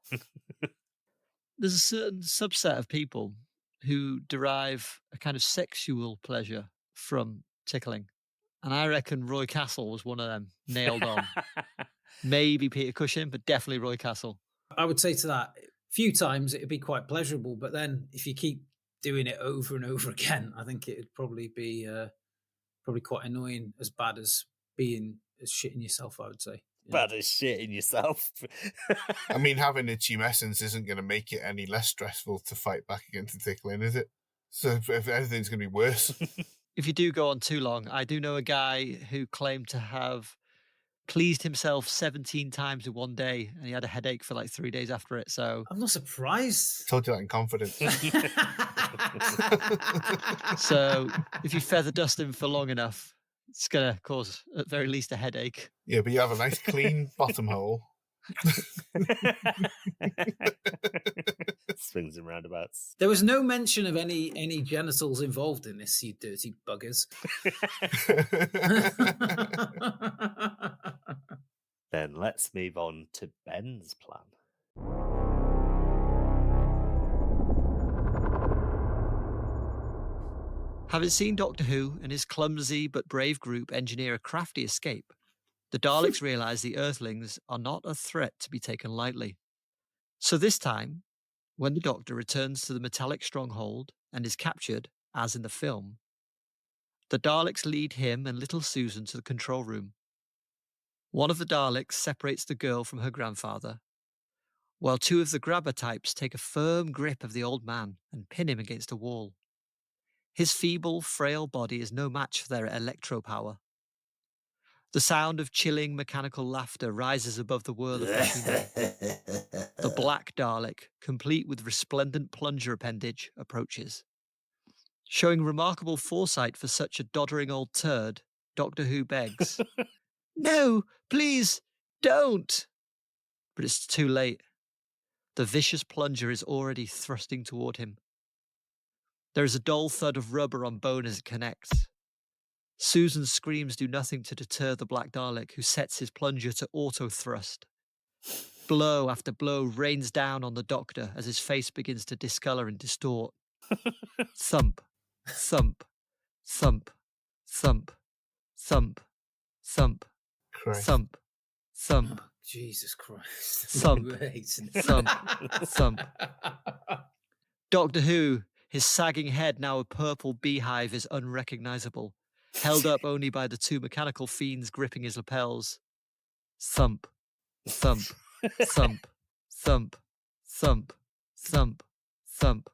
Speaker 3: There's a certain subset of people who derive a kind of sexual pleasure from tickling. And I reckon Roy Castle was one of them, nailed on. Maybe Peter Cushing, but definitely Roy Castle.
Speaker 5: I would say to that, a few times it'd be quite pleasurable, but then if you keep doing it over and over again, I think it'd probably be quite annoying, as bad as shitting yourself, I would say. Yeah.
Speaker 2: Bad as shitting yourself.
Speaker 4: I mean, having a tumescence isn't going to make it any less stressful to fight back against the tickling, is it? So if anything's going to be worse.
Speaker 3: If you do go on too long, I do know a guy who claimed to have pleased himself 17 times in one day, and he had a headache for like 3 days after it. So
Speaker 5: I'm not surprised.
Speaker 4: Told you that in confidence.
Speaker 3: So if you feather dust him for long enough, it's going to cause at very least a headache.
Speaker 4: Yeah, but you have a nice clean bottom hole.
Speaker 2: Swings and roundabouts.
Speaker 5: There was no mention of any genitals involved in this, you dirty buggers.
Speaker 2: Then let's move on to Ben's plan.
Speaker 3: Having seen Doctor Who and his clumsy but brave group engineer a crafty escape, the Daleks realise the Earthlings are not a threat to be taken lightly. So this time, when the Doctor returns to the metallic stronghold and is captured, as in the film, the Daleks lead him and little Susan to the control room. One of the Daleks separates the girl from her grandfather, while two of the grabber types take a firm grip of the old man and pin him against a wall. His feeble, frail body is no match for their electro power. The sound of chilling mechanical laughter rises above the whirl of machinery. The black Dalek, complete with resplendent plunger appendage, approaches. Showing remarkable foresight for such a doddering old turd, Doctor Who begs, "No, please, don't!" But it's too late. The vicious plunger is already thrusting toward him. There is a dull thud of rubber on bone as it connects. Susan's screams do nothing to deter the Black Dalek, who sets his plunger to auto-thrust. Blow after blow rains down on the Doctor as his face begins to discolour and distort. Thump, thump, thump, thump, thump, thump,
Speaker 4: Christ.
Speaker 3: thump, thump,
Speaker 5: Jesus Christ.
Speaker 3: thump, thump, thump. Doctor Who, his sagging head now a purple beehive, is unrecognisable, held up only by the two mechanical fiends gripping his lapels. Thump, thump, thump, thump, thump, thump, thump.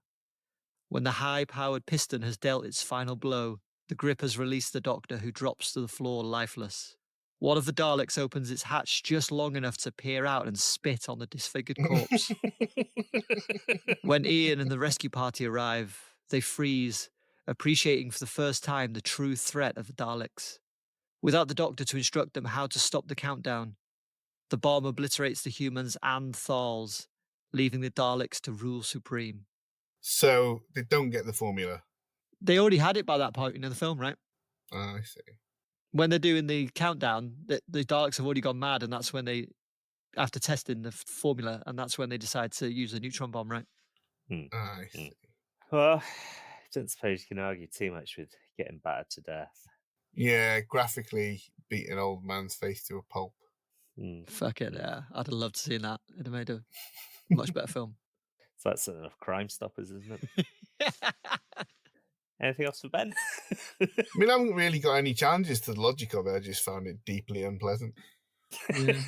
Speaker 3: When the high-powered piston has dealt its final blow, the grip has released the Doctor, who drops to the floor lifeless. One of the Daleks opens its hatch just long enough to peer out and spit on the disfigured corpse. When Ian and the rescue party arrive, they freeze, appreciating for the first time the true threat of the Daleks. Without the Doctor to instruct them how to stop the countdown, the bomb obliterates the humans and Thals, leaving the Daleks to rule supreme.
Speaker 4: So they don't get the formula.
Speaker 3: They already had it by that point in the film, right?
Speaker 4: I see.
Speaker 3: When they're doing the countdown, the Daleks have already gone mad, and that's when they, after testing the formula, and that's when they decide to use the neutron bomb, right?
Speaker 4: I see.
Speaker 2: Well, I don't suppose you can argue too much with getting battered to death.
Speaker 4: Yeah, graphically beat an old man's face to a pulp.
Speaker 3: Fuck it, yeah. I'd have loved to see that. It'd have made a much better film.
Speaker 2: So that's enough Crime Stoppers, isn't it? Anything else for Ben?
Speaker 4: I mean, I haven't really got any challenges to the logic of it. I just found it deeply unpleasant.
Speaker 3: Yeah.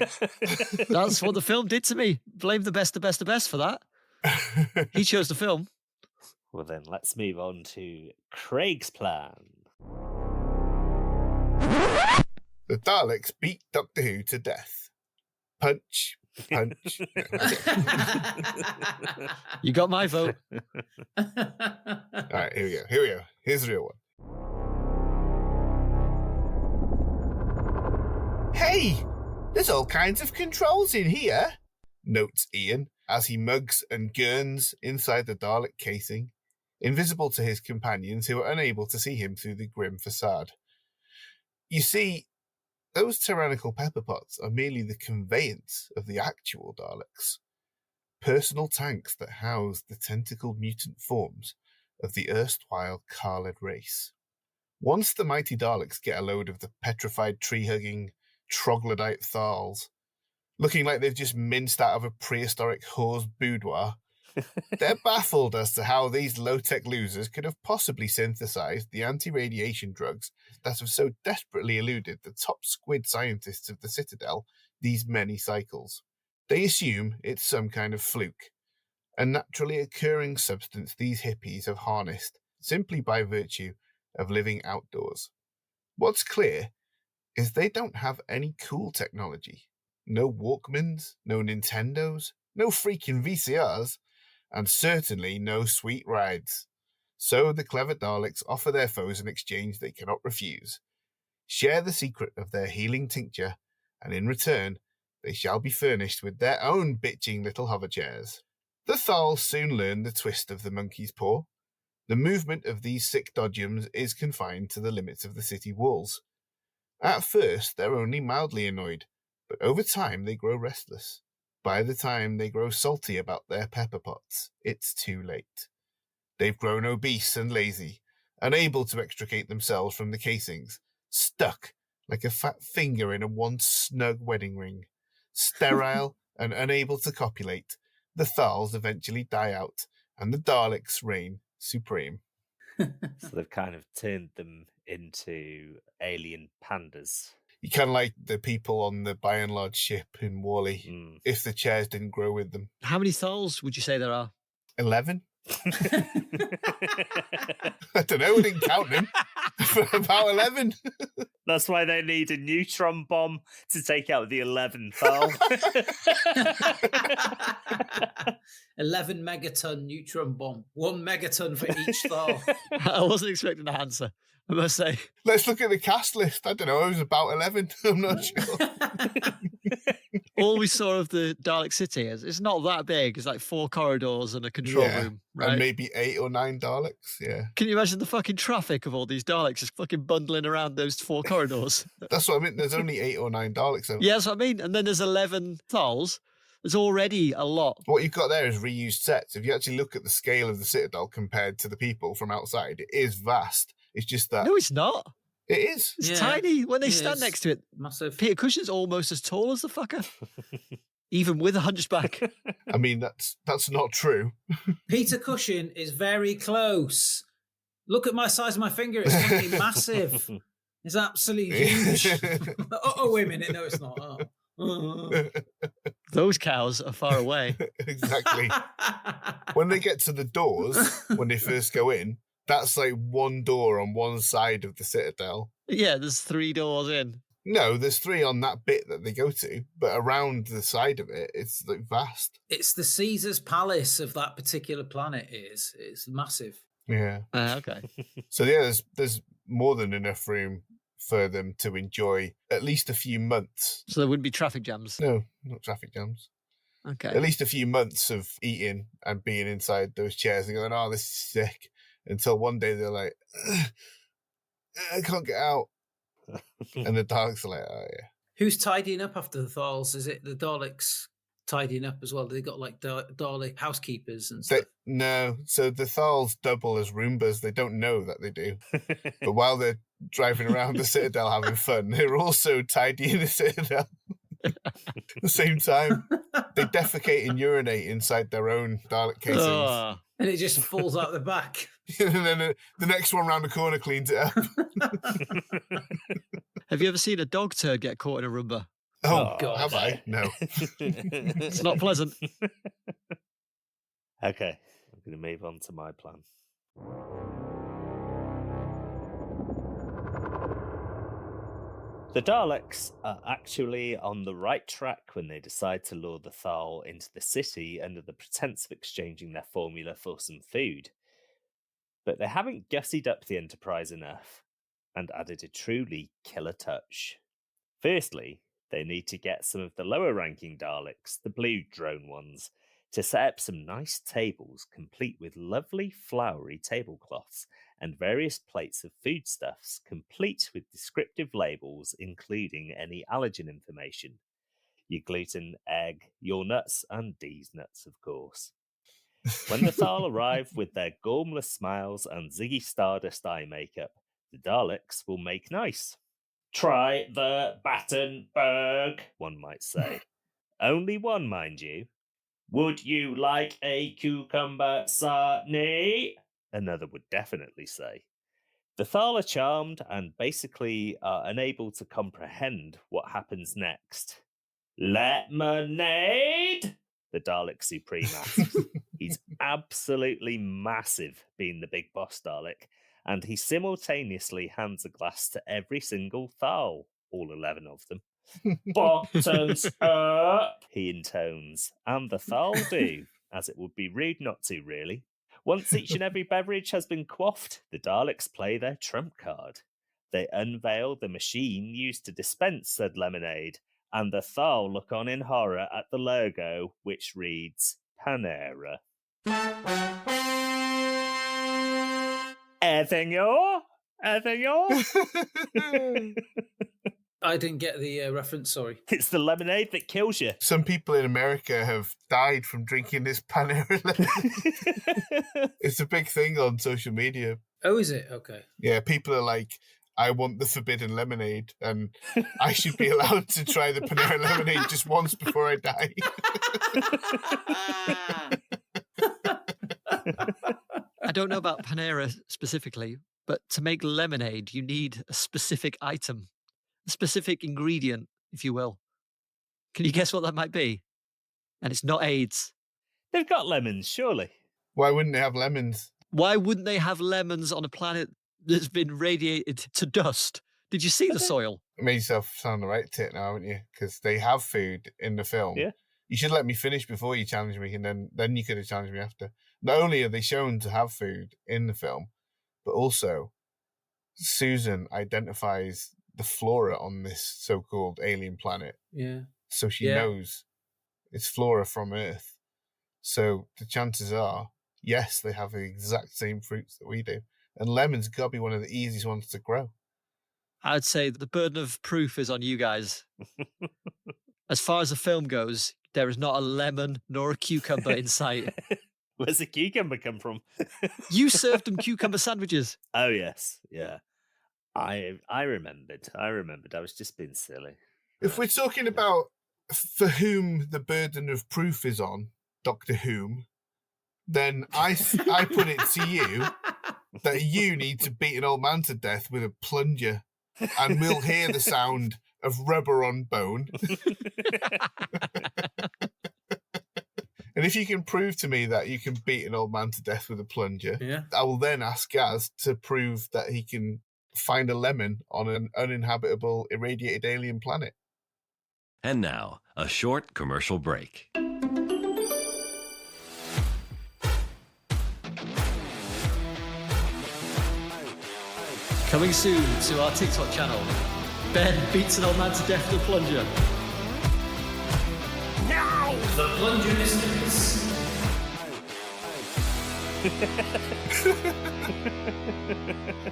Speaker 3: That's what the film did to me. Blame the best for that. He chose the film.
Speaker 2: Well, then let's move on to Craig's plan.
Speaker 4: The Daleks beat Doctor Who to death. Punch, punch.
Speaker 3: You got my vote.
Speaker 4: All right, here we go. Here's the real one. Hey, there's all kinds of controls in here, notes Ian as he mugs and gurns inside the Dalek casing, invisible to his companions who are unable to see him through the grim facade. You see, those tyrannical pepper pots are merely the conveyance of the actual Daleks, personal tanks that house the tentacled mutant forms of the erstwhile Khaled race. Once the mighty Daleks get a load of the petrified tree-hugging troglodyte Thals, looking like they've just minced out of a prehistoric whore's boudoir, they're baffled as to how these low-tech losers could have possibly synthesized the anti-radiation drugs that have so desperately eluded the top squid scientists of the Citadel these many cycles. They assume it's some kind of fluke, a naturally occurring substance these hippies have harnessed simply by virtue of living outdoors. What's clear is they don't have any cool technology. No Walkmans, no Nintendos, no freaking VCRs, and certainly no sweet rides. So the clever Daleks offer their foes an exchange they cannot refuse. Share the secret of their healing tincture, and in return, they shall be furnished with their own bitching little hover chairs. The Thals soon learn the twist of the monkey's paw. The movement of these sick dodgems is confined to the limits of the city walls. At first, they're only mildly annoyed, but over time they grow restless. By the time they grow salty about their pepper pots, it's too late. They've grown obese and lazy, unable to extricate themselves from the casings, stuck like a fat finger in a once snug wedding ring. Sterile and unable to copulate, the Thals eventually die out, and the Daleks reign supreme.
Speaker 2: So they've kind of turned them into alien pandas.
Speaker 4: You kind of like the people on the Barren Lodge ship in Wall-E, if the chairs didn't grow with them.
Speaker 3: How many Thals would you say there are?
Speaker 4: 11? I don't know, we didn't count them. About 11.
Speaker 2: That's why they need a neutron bomb to take out the 11th Thal.
Speaker 5: 11 megaton neutron bomb. 1 megaton for each Thal.
Speaker 3: I wasn't expecting that answer, I must say.
Speaker 4: Let's look at the cast list. I don't know, it was about 11. I'm not sure.
Speaker 3: All we saw of the Dalek City is it's not that big. It's like 4 corridors and a control room, right?
Speaker 4: And maybe 8 or 9 Daleks, yeah.
Speaker 3: Can you imagine the fucking traffic of all these Daleks just fucking bundling around those 4 corridors?
Speaker 4: That's what I mean. There's only 8 or 9 Daleks.
Speaker 3: Yeah, that's what I mean. And then there's 11 Thals. There's already a lot.
Speaker 4: What you've got there is reused sets. If you actually look at the scale of the Citadel compared to the people from outside, it is vast. It's just that...
Speaker 3: No, it's not.
Speaker 4: It is.
Speaker 3: It's tiny. When they stand next to it,
Speaker 5: massive.
Speaker 3: Peter Cushing's almost as tall as the fucker. Even with a hunchback.
Speaker 4: I mean, that's not true.
Speaker 5: Peter Cushing is very close. Look at my size of my finger. It's fucking massive. It's absolutely huge. Oh, wait a minute. No, it's not. Oh.
Speaker 3: Those cows are far away.
Speaker 4: Exactly. When they get to the doors, when they first go in, that's like one door on one side of the Citadel.
Speaker 3: Yeah, there's 3 doors in.
Speaker 4: No, there's 3 on that bit that they go to, but around the side of it, it's like vast.
Speaker 5: It's the Caesar's palace of that particular planet. It's massive.
Speaker 4: Yeah.
Speaker 3: Okay.
Speaker 4: So yeah, there's more than enough room for them to enjoy at least a few months.
Speaker 3: So there wouldn't be traffic jams?
Speaker 4: No, not traffic jams.
Speaker 3: Okay.
Speaker 4: At least a few months of eating and being inside those chairs and going, oh, this is sick. Until one day they're like, I can't get out. And the Daleks are like, oh, yeah.
Speaker 5: Who's tidying up after the Thals? Is it the Daleks tidying up as well? They got like Dalek housekeepers and stuff.
Speaker 4: No, so the Thals double as Roombas. They don't know that they do. But while they're driving around the Citadel having fun, they're also tidying the Citadel. At the same time, they defecate and urinate inside their own Dalek casings.
Speaker 3: Oh.
Speaker 5: And it just falls out the back.
Speaker 4: And then the next one round the corner cleans it up.
Speaker 3: Have you ever seen a dog turd get caught in a Roomba?
Speaker 4: Oh,
Speaker 5: God.
Speaker 4: have I? No.
Speaker 3: It's not pleasant.
Speaker 2: Okay, I'm going to move on to my plan. The Daleks are actually on the right track when they decide to lure the Thal into the city under the pretense of exchanging their formula for some food. But they haven't gussied up the Enterprise enough and added a truly killer touch. Firstly, they need to get some of the lower-ranking Daleks, the blue drone ones, to set up some nice tables complete with lovely flowery tablecloths and various plates of foodstuffs complete with descriptive labels including any allergen information. Your gluten, egg, your nuts, and D's nuts, of course. When the Thal arrive with their gormless smiles and Ziggy Stardust eye makeup, the Daleks will make nice. Try the Battenberg, one might say. Only one, mind you. Would you like a cucumber sarnie? Another would definitely say. The Thal are charmed and basically are unable to comprehend what happens next. Lemonade? The Dalek Supreme asks. He's absolutely massive, being the big boss Dalek, and he simultaneously hands a glass to every single Thal, all 11 of them. Bottoms up, he intones, and the Thal do, as it would be rude not to, really. Once each and every beverage has been quaffed, the Daleks play their trump card. They unveil the machine used to dispense said lemonade, and the Thal look on in horror at the logo, which reads Panera. Anything more? Anything more?
Speaker 5: I didn't get the reference, sorry.
Speaker 2: It's the lemonade that kills you.
Speaker 4: Some people in America have died from drinking this Panera lemonade. It's a big thing on social media.
Speaker 5: Oh, is it? Okay.
Speaker 4: Yeah, people are like, I want the forbidden lemonade, and I should be allowed to try the Panera lemonade just once before I die.
Speaker 3: I don't know about Panera specifically, but to make lemonade, you need a specific item, a specific ingredient, if you will. Can you guess what that might be? And it's not AIDS.
Speaker 2: They've got lemons, surely.
Speaker 4: Why wouldn't they have lemons?
Speaker 3: Why wouldn't they have lemons on a planet that's been radiated to dust? Did you see the soil?
Speaker 4: You made yourself sound the right tit now, haven't you? Because they have food in the film.
Speaker 2: Yeah.
Speaker 4: You should let me finish before you challenge me, and then you could have challenged me after. Not only are they shown to have food in the film, but also Susan identifies the flora on this so-called alien planet.
Speaker 5: Yeah.
Speaker 4: So she knows it's flora from Earth. So the chances are, yes, they have the exact same fruits that we do. And lemons got to be one of the easiest ones to grow.
Speaker 3: I'd say the burden of proof is on you guys. As far as the film goes, there is not a lemon nor a cucumber in sight.
Speaker 2: Where's the cucumber come from?
Speaker 3: You served them cucumber sandwiches.
Speaker 2: Oh, yes. Yeah. I remembered. I was just being silly.
Speaker 4: If we're talking about for whom the burden of proof is on, Doctor Whom, then I put it to you that you need to beat an old man to death with a plunger, and we'll hear the sound of rubber on bone. And if you can prove to me that you can beat an old man to death with a plunger, I will then ask Gaz to prove that he can find a lemon on an uninhabitable, irradiated alien planet.
Speaker 7: And now, a short commercial break.
Speaker 3: Coming soon to our TikTok channel. Ben beats an old man to death with a plunger.
Speaker 5: The plunger mysteries.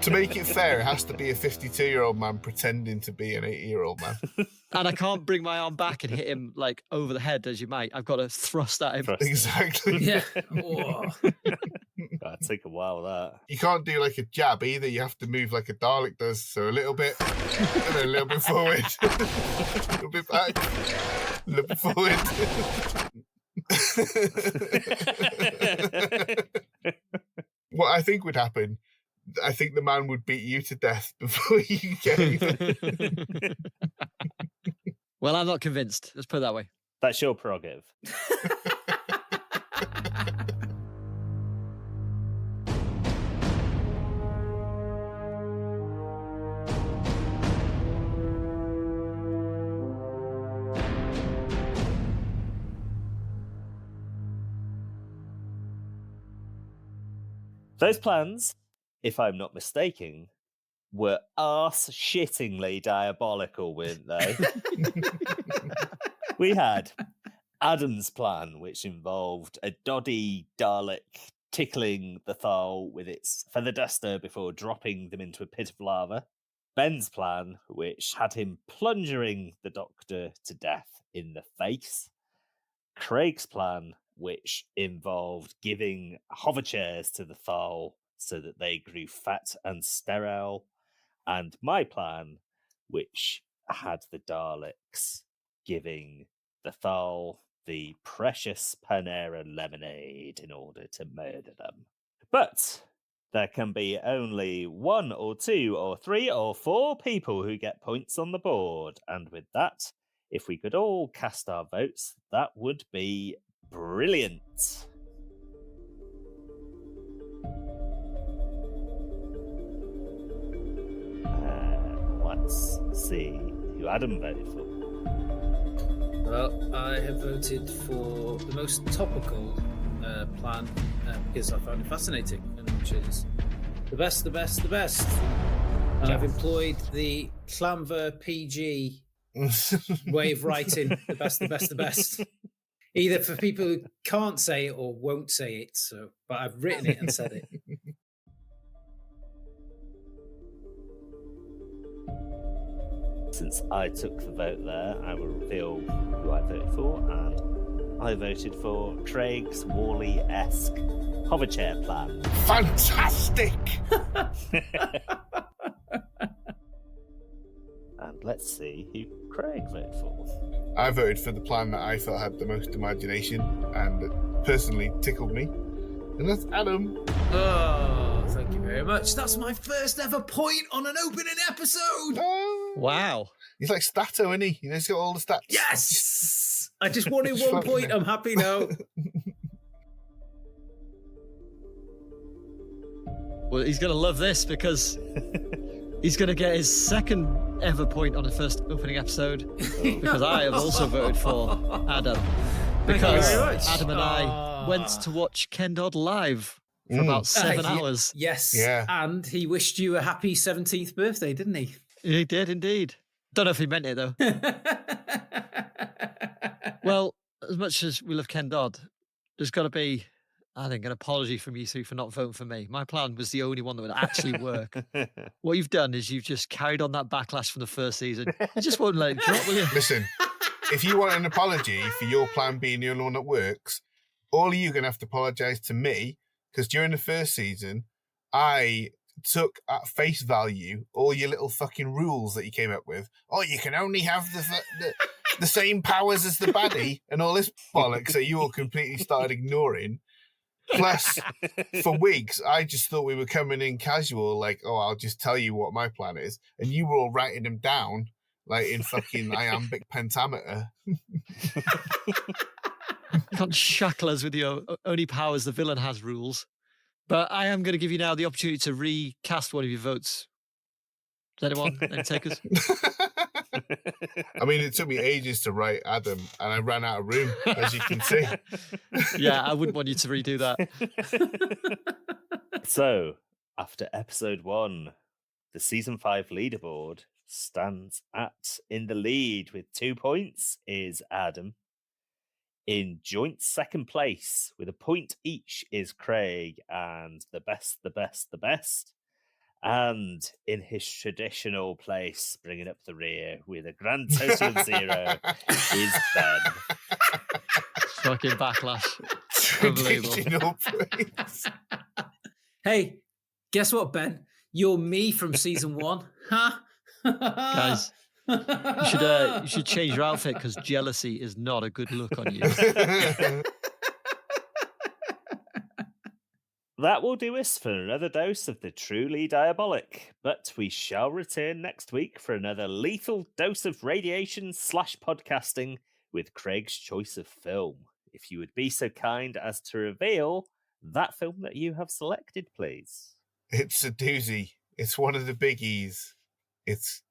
Speaker 4: To make it fair, it has to be a 52-year-old man pretending to be an 80-year-old man.
Speaker 3: And I can't bring my arm back and hit him like over the head as you might. I've got to thrust at him.
Speaker 4: Exactly.
Speaker 5: Yeah. Whoa.
Speaker 2: That'd take a while, that.
Speaker 4: You can't do like a jab either. You have to move like a Dalek does. So a little bit, and then a little bit forward, a little bit back, a little bit forward. What I think would happen, I think the man would beat you to death before you could get anything.
Speaker 3: Well, I'm not convinced. Let's put it that way.
Speaker 2: That's your prerogative. Those plans, if I'm not mistaken, were arse-shittingly diabolical, weren't they? We had Adam's plan, which involved a doddy Dalek tickling the Thal with its feather duster before dropping them into a pit of lava. Ben's plan, which had him plunging the Doctor to death in the face. Craig's plan, which involved giving hover chairs to the Thal so that they grew fat and sterile. And my plan, which had the Daleks giving the Thal the precious Panera lemonade in order to murder them. But there can be only 1 or 2 or 3 or 4 people who get points on the board. And with that, if we could all cast our votes, that would be brilliant. Let's see who Adam voted for.
Speaker 5: Well, I have voted for the most topical plan because I found it fascinating, and which is the best, the best, the best. And I've employed the Clamver PG way of writing the best, the best, the best. Either for people who can't say it or won't say it. So, but I've written it and said it.
Speaker 2: Since I took the vote there, I will reveal who I voted for, and I voted for Craig's Wally-esque hover chair plan.
Speaker 4: Fantastic!
Speaker 2: And let's see who Craig voted for.
Speaker 4: I voted for the plan that I felt had the most imagination and that personally tickled me. And that's Adam.
Speaker 5: Oh, thank you very much. That's my first ever point on an opening episode.
Speaker 4: Oh,
Speaker 3: Wow.
Speaker 4: he's like Stato, isn't he? He's got all the stats.
Speaker 5: Yes! I just wanted 1 point. I'm happy now.
Speaker 3: Well, he's going to love this because he's going to get his second ever point on the first opening episode because I have also voted for Adam. Because Adam and I went to watch Ken Dodd live for about 7 hours.
Speaker 5: Yes.
Speaker 4: Yeah.
Speaker 5: And he wished you a happy 17th birthday, didn't he?
Speaker 3: He did indeed. Don't know if he meant it though. Well, as much as we love Ken Dodd, there's got to be, I think, an apology from you two for not voting for me. My plan was the only one that would actually work. What you've done is you've just carried on that backlash from the first season. You just won't let it drop, will you?
Speaker 4: Listen, if you want an apology for your plan being the only one that works, all of you are going to have to apologise to me because during the first season, I took at face value all your little fucking rules that you came up with. Oh, you can only have the same powers as the baddie and all this bollocks that you all completely started ignoring. Plus, for weeks, I just thought we were coming in casual, like, oh, I'll just tell you what my plan is. And you were all writing them down, like in fucking iambic pentameter.
Speaker 3: Can't shackle us with your only powers the villain has rules. But I am going to give you now the opportunity to recast one of your votes. Does anyone? Any takers?
Speaker 4: I mean, it took me ages to write Adam, and I ran out of room, as you can see.
Speaker 3: Yeah, I wouldn't want you to redo that.
Speaker 2: So, after episode 1, the season 5 leaderboard stands at, in the lead with 2 points, is Adam. In joint second place with a point each is Craig, and the best. And in his traditional place, bringing up the rear with a grand total of 0, is Ben.
Speaker 3: Fucking backlash. Unbelievable.
Speaker 4: Traditional place.
Speaker 5: Hey, guess what, Ben? You're me from season 1, huh?
Speaker 3: Guys, you should change your outfit because jealousy is not a good look on you.
Speaker 2: That will do us for another dose of the truly diabolic, but we shall return next week for another lethal dose of radiation / podcasting with Craig's choice of film. If you would be so kind as to reveal that film that you have selected, please.
Speaker 4: It's a doozy. It's one of the biggies. It's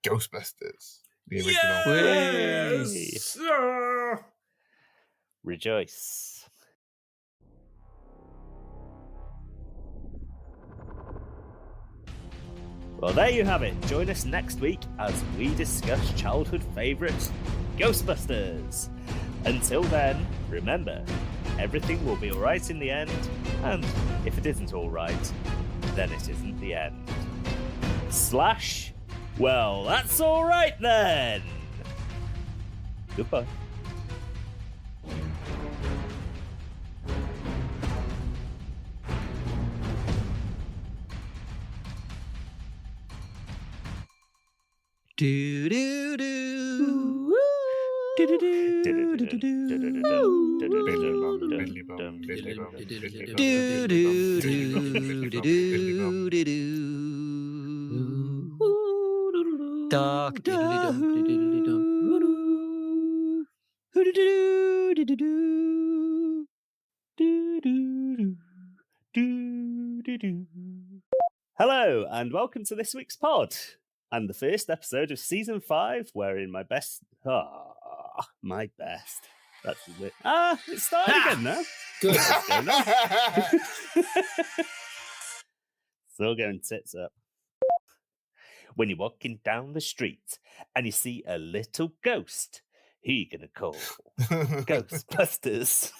Speaker 4: Ghostbusters, the original.
Speaker 2: Yes! Rejoice. Well, there you have it. Join us next week as we discuss childhood favourites, Ghostbusters. Until then, remember, everything will be alright in the end, and if it isn't alright, then it isn't the end. / well, that's alright then! Goodbye.
Speaker 3: Do do do. Do do do do do do do. Doctor
Speaker 2: Hello, and welcome to this week's pod, and the first episode of season 5, wherein my best. That's it. It's starting again now.
Speaker 5: Good.
Speaker 2: Let's go now. Still going tits up. When you're walking down the street and you see a little ghost, who you gonna call? Ghostbusters.